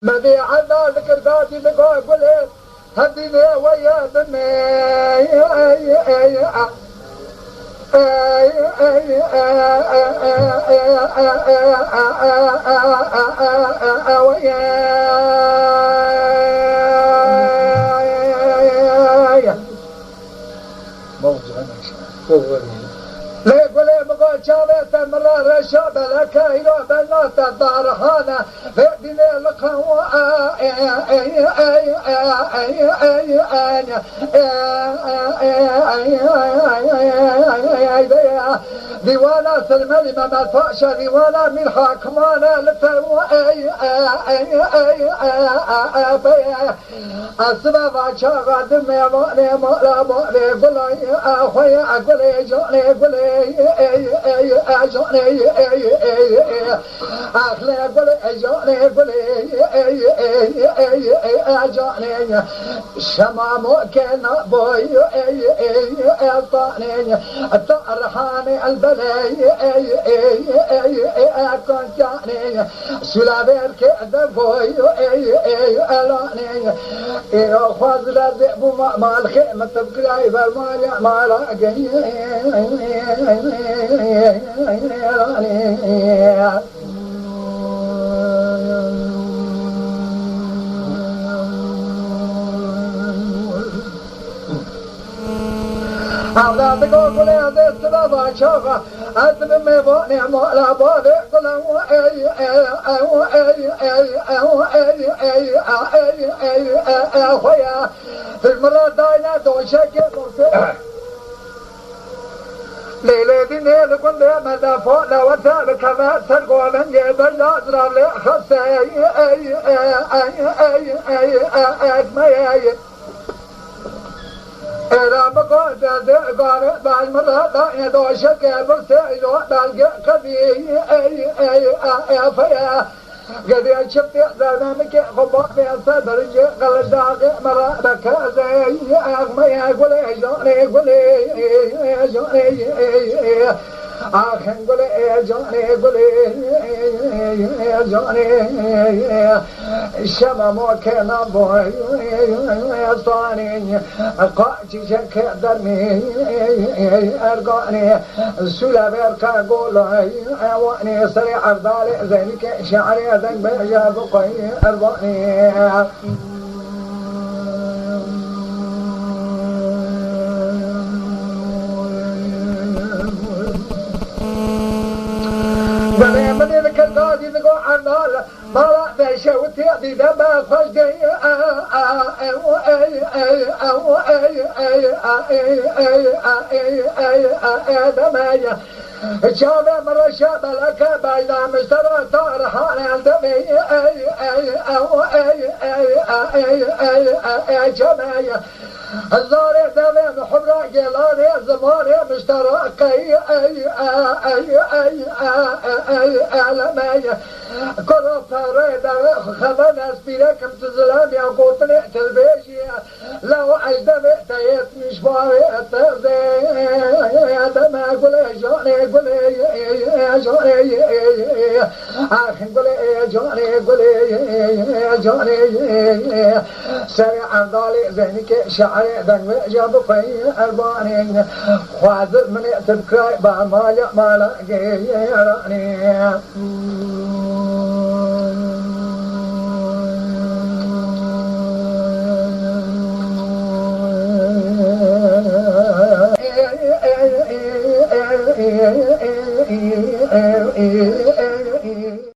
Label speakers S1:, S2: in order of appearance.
S1: مدي عنا الكرداتي بقول هديني ويا بني لا يقول بقول شابت مرة رشاب لك إلى بنات الدارهانة فدني القوى ديوانا سلمالي ما فاشا ديوانا من حاكمانا لفوا أسباب عشاق دمي مؤلي مؤلا مؤلي قلي أخويا قلي جوني قلي جوني أخلي قلي جوني قلي جوني شمامو كان بوي طاني الطرحاني البلي كنت جاني سلابير كذا بوي ألاني خواز لازئبو ما الخيمة تبقى بالمال ما لاقي هذا تقول لي هذا السبب شوفه أسلم بني مولا بابي قلوا خويا في المرة داينا دوشك ليلة ديني لكل مدى فوق لو تابك ما تلقوا من جبل الأزرار لخصي إذا بقول قال بالمرة داينا دوشك بسيء بالقى قدي فيا قد شفت زمانك خباك في الصدر قال داغ مرة بكازي ما يقول جوني آخن قولي جوني الشمامو كان بوي صاني قاعدي شك درمي أرقاني سلابير كاقولي واني سريع أرضالي زينك شعري ذنب جابقي أرضاني بني من الكردادي ذقوا عنال ما لا شوتي ذي دبا خشدي دمايا شابه مرة شابه لك بايدا مشترى طارحان الدمي جمايا الزاري دمي محبرة جلاني زماني مشتركي لمايا كل فريدة خذنا سبيلك امتزلام يا قوتني تلبيشيا لو عجدمي تيت مشباري التغذي دمي قولي جوني آخن قولي جوني سريع ضالي زينك شعري دنوي جابقي أرباني خوازر من تبكراي بعمالي مالاقي راني